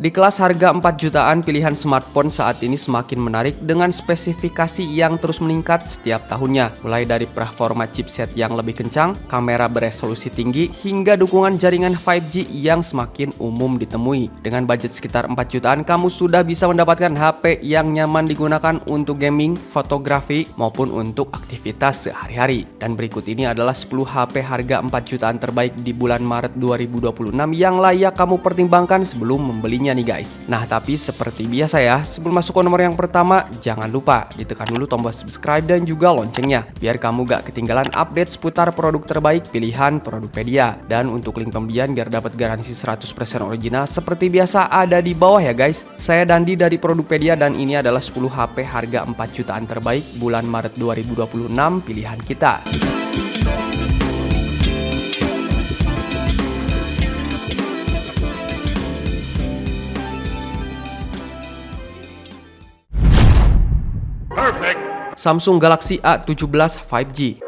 Di kelas harga 4 jutaan, pilihan smartphone saat ini semakin menarik dengan spesifikasi yang terus meningkat setiap tahunnya. Mulai dari performa chipset yang lebih kencang, kamera beresolusi tinggi, hingga dukungan jaringan 5G yang semakin umum ditemui. Dengan budget sekitar 4 jutaan, kamu sudah bisa mendapatkan HP yang nyaman digunakan untuk gaming, fotografi, maupun untuk aktivitas sehari-hari. Dan berikut ini adalah 10 HP harga 4 jutaan terbaik di bulan Maret 2026 yang layak kamu pertimbangkan sebelum membelinya nih guys. Nah, tapi seperti biasa ya, sebelum masuk ke nomor yang pertama, jangan lupa ditekan dulu tombol subscribe dan juga loncengnya biar kamu gak ketinggalan update seputar produk terbaik pilihan Produkpedia. Dan untuk link pembelian biar dapat garansi 100% original seperti biasa ada di bawah ya guys. Saya Dandi dari Produkpedia dan ini adalah 10 HP harga 4 jutaan terbaik bulan Maret 2026 pilihan kita. Samsung Galaxy A17 5G.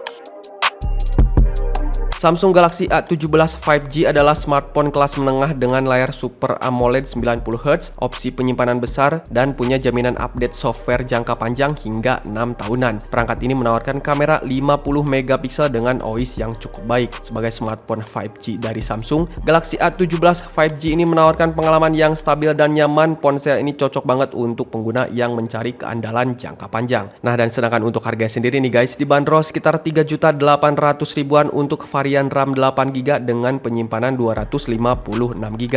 Samsung Galaxy A17 5G adalah smartphone kelas menengah dengan layar Super AMOLED 90Hz, opsi penyimpanan besar, dan punya jaminan update software jangka panjang hingga 6 tahunan. Perangkat ini menawarkan kamera 50MP dengan OIS yang cukup baik. Sebagai smartphone 5G dari Samsung, Galaxy A17 5G ini menawarkan pengalaman yang stabil dan nyaman. Ponsel ini cocok banget untuk pengguna yang mencari keandalan jangka panjang. Nah, dan sedangkan untuk harga sendiri nih guys, dibanderol sekitar 3.800.000-an untuk varian RAM 8GB dengan penyimpanan 256GB.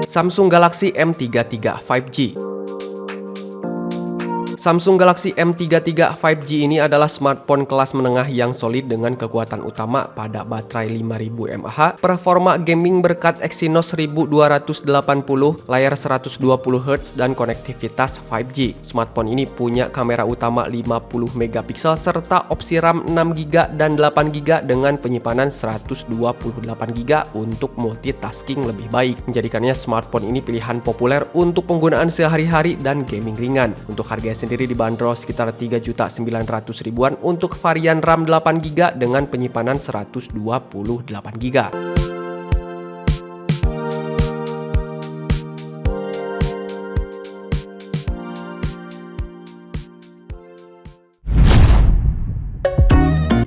Samsung Galaxy M33 5G. Samsung Galaxy M33 5G ini adalah smartphone kelas menengah yang solid dengan kekuatan utama pada baterai 5000 mAh, performa gaming berkat Exynos 1280, layar 120Hz, dan konektivitas 5G. Smartphone ini punya kamera utama 50MP serta opsi RAM 6GB dan 8GB dengan penyimpanan 128GB untuk multitasking lebih baik, menjadikannya smartphone ini pilihan populer untuk penggunaan sehari-hari dan gaming ringan. Untuk harganya sendiri dibanderol sekitar 3.900.000-an untuk varian RAM 8GB dengan penyimpanan 128GB.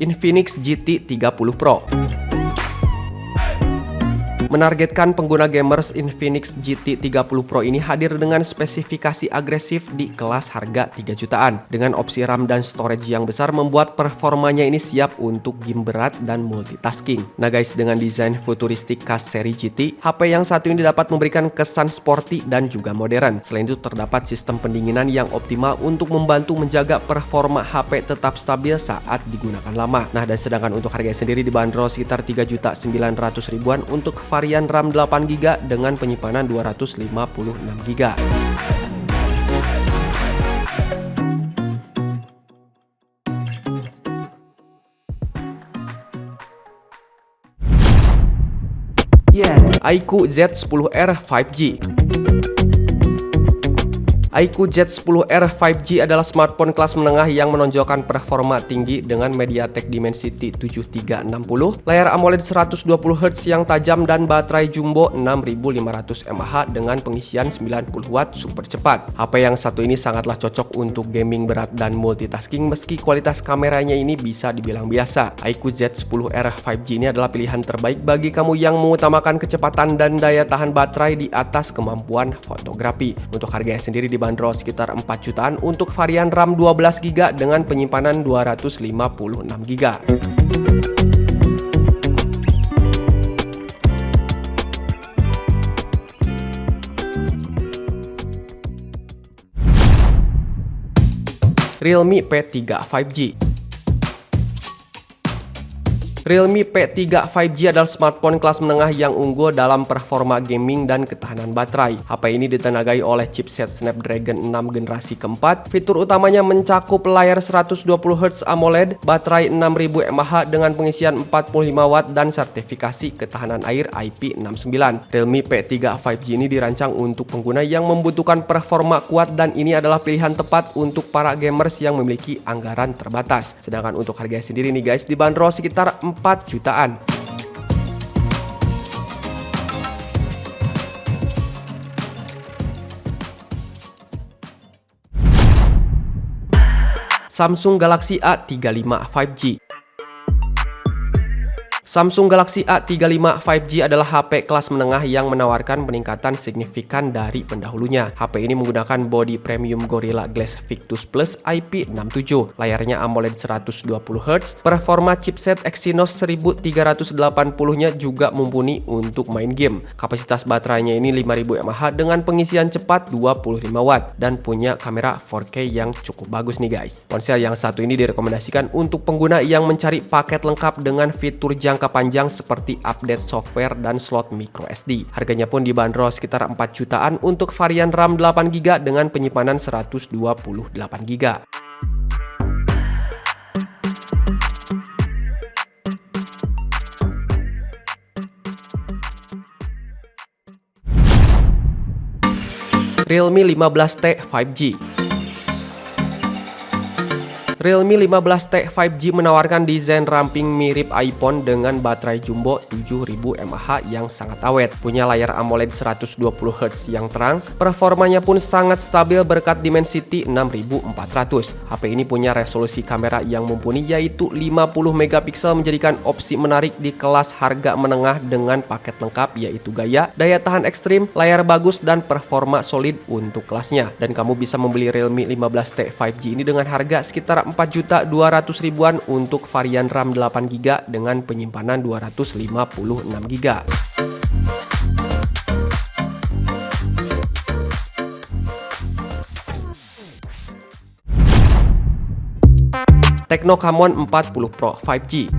Infinix GT 30 Pro. Menargetkan pengguna gamers, Infinix GT 30 Pro ini hadir dengan spesifikasi agresif di kelas harga 3 jutaan. Dengan opsi RAM dan storage yang besar membuat performanya ini siap untuk game berat dan multitasking. Nah guys, dengan desain futuristik khas seri GT, HP yang satu ini dapat memberikan kesan sporty dan juga modern. Selain itu terdapat sistem pendinginan yang optimal untuk membantu menjaga performa HP tetap stabil saat digunakan lama. Nah, dan sedangkan untuk harganya sendiri dibanderol sekitar 3.900.000-an untuk varian RAM 8GB dengan penyimpanan 256GB. iQOO Z10R 5G. iQOO Z10R 5G adalah smartphone kelas menengah yang menonjolkan performa tinggi dengan MediaTek Dimensity 7360, layar AMOLED 120Hz yang tajam, dan baterai jumbo 6500 mAh dengan pengisian 90W super cepat. HP yang satu ini sangatlah cocok untuk gaming berat dan multitasking meski kualitas kameranya ini bisa dibilang biasa. iQOO Z10R 5G ini adalah pilihan terbaik bagi kamu yang mengutamakan kecepatan dan daya tahan baterai di atas kemampuan fotografi. Untuk harganya sendiri dibanderol sekitar 4 jutaan untuk varian RAM 12GB dengan penyimpanan 256GB. Realme P3 5G. Realme P3 5G adalah smartphone kelas menengah yang unggul dalam performa gaming dan ketahanan baterai. HP ini ditenagai oleh chipset Snapdragon 6 generasi keempat. Fitur utamanya mencakup layar 120Hz AMOLED, baterai 6000 mAh dengan pengisian 45 watt dan sertifikasi ketahanan air IP69. Realme P3 5G ini dirancang untuk pengguna yang membutuhkan performa kuat dan ini adalah pilihan tepat untuk para gamers yang memiliki anggaran terbatas. Sedangkan untuk harganya sendiri nih guys, dibanderol sekitar 4 jutaan. Samsung Galaxy A35 5G. Samsung Galaxy A35 5G adalah HP kelas menengah yang menawarkan peningkatan signifikan dari pendahulunya. HP ini menggunakan bodi premium Gorilla Glass Victus Plus IP67, layarnya AMOLED 120Hz, performa chipset Exynos 1380-nya juga mumpuni untuk main game. Kapasitas baterainya ini 5000 mAh dengan pengisian cepat 25 watt dan punya kamera 4K yang cukup bagus nih guys. Ponsel yang satu ini direkomendasikan untuk pengguna yang mencari paket lengkap dengan fitur jangka panjang seperti update software dan slot micro SD. Harganya pun dibanderol sekitar 4 jutaan untuk varian RAM 8GB dengan penyimpanan 128GB. Realme 15T 5G. Realme 15T 5G menawarkan desain ramping mirip iPhone dengan baterai jumbo 7000 mAh yang sangat awet. Punya layar AMOLED 120Hz yang terang, performanya pun sangat stabil berkat Dimensity 6400. HP ini punya resolusi kamera yang mumpuni yaitu 50MP menjadikan opsi menarik di kelas harga menengah dengan paket lengkap yaitu gaya, daya tahan ekstrim, layar bagus dan performa solid untuk kelasnya. Dan kamu bisa membeli Realme 15T 5G ini dengan harga sekitar 4.200.000-an untuk varian RAM 8GB dengan penyimpanan 256GB. Tecno Camon 40 Pro 5G.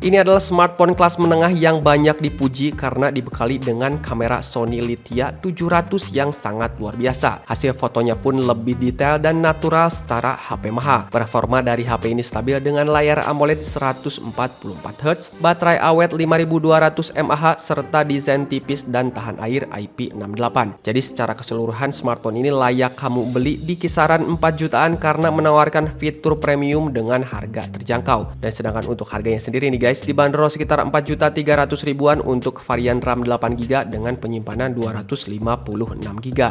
Ini adalah smartphone kelas menengah yang banyak dipuji karena dibekali dengan kamera Sony Lithia 700 yang sangat luar biasa. Hasil fotonya pun lebih detail dan natural setara HP mahal. Performa dari HP ini stabil dengan layar AMOLED 144Hz, baterai awet 5200 mAh, serta desain tipis dan tahan air IP68. Jadi secara keseluruhan smartphone ini layak kamu beli di kisaran 4 jutaan karena menawarkan fitur premium dengan harga terjangkau. Dan sedangkan untuk harganya sendiri nih guys, dibanderol sekitar 4.300.000-an untuk varian RAM 8GB dengan penyimpanan 256GB.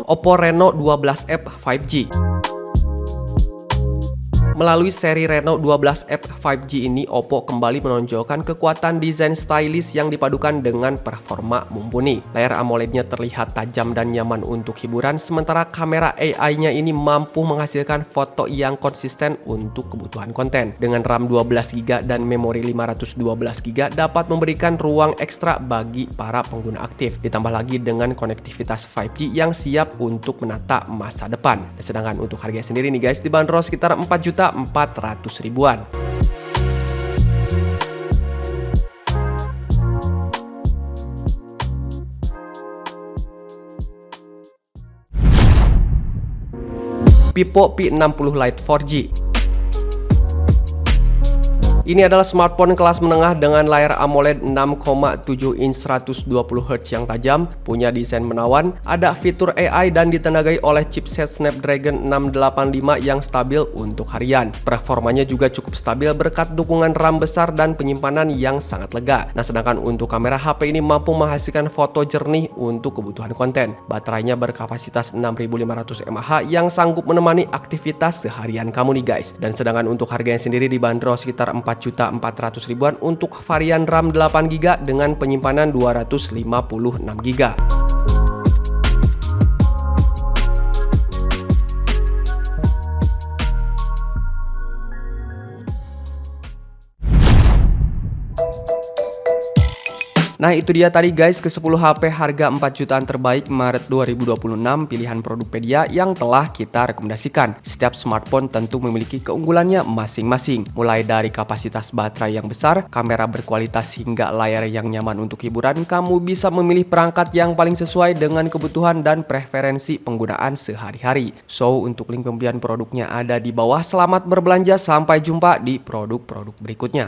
Oppo Reno 12F 5G. Melalui seri Reno 12F 5G ini, Oppo kembali menonjolkan kekuatan desain stylish yang dipadukan dengan performa mumpuni. Layar AMOLED-nya terlihat tajam dan nyaman untuk hiburan, sementara kamera AI-nya ini mampu menghasilkan foto yang konsisten untuk kebutuhan konten. Dengan RAM 12GB dan memori 512GB dapat memberikan ruang ekstra bagi para pengguna aktif. Ditambah lagi dengan konektivitas 5G yang siap untuk menata masa depan. Sedangkan untuk harganya sendiri nih guys, dibanderol sekitar 4.400.000-an. Vivo P60 Lite 4G. Ini adalah smartphone kelas menengah dengan layar AMOLED 6,7 inch 120Hz yang tajam, punya desain menawan, ada fitur AI dan ditenagai oleh chipset Snapdragon 685 yang stabil untuk harian. Performanya juga cukup stabil berkat dukungan RAM besar dan penyimpanan yang sangat lega. Nah, sedangkan untuk kamera HP ini mampu menghasilkan foto jernih untuk kebutuhan konten. Baterainya berkapasitas 6500 mAh yang sanggup menemani aktivitas seharian kamu nih guys. Dan sedangkan untuk harganya sendiri dibanderol sekitar 4.400.000-an untuk varian RAM 8GB dengan penyimpanan 256GB. emas. Nah itu dia tadi guys ke 10 HP harga 4 jutaan terbaik Maret 2026 pilihan Produkpedia yang telah kita rekomendasikan. Setiap smartphone tentu memiliki keunggulannya masing-masing. Mulai dari kapasitas baterai yang besar, kamera berkualitas hingga layar yang nyaman untuk hiburan, kamu bisa memilih perangkat yang paling sesuai dengan kebutuhan dan preferensi penggunaan sehari-hari. So untuk link pembelian produknya ada di bawah. Selamat berbelanja, sampai jumpa di produk-produk berikutnya.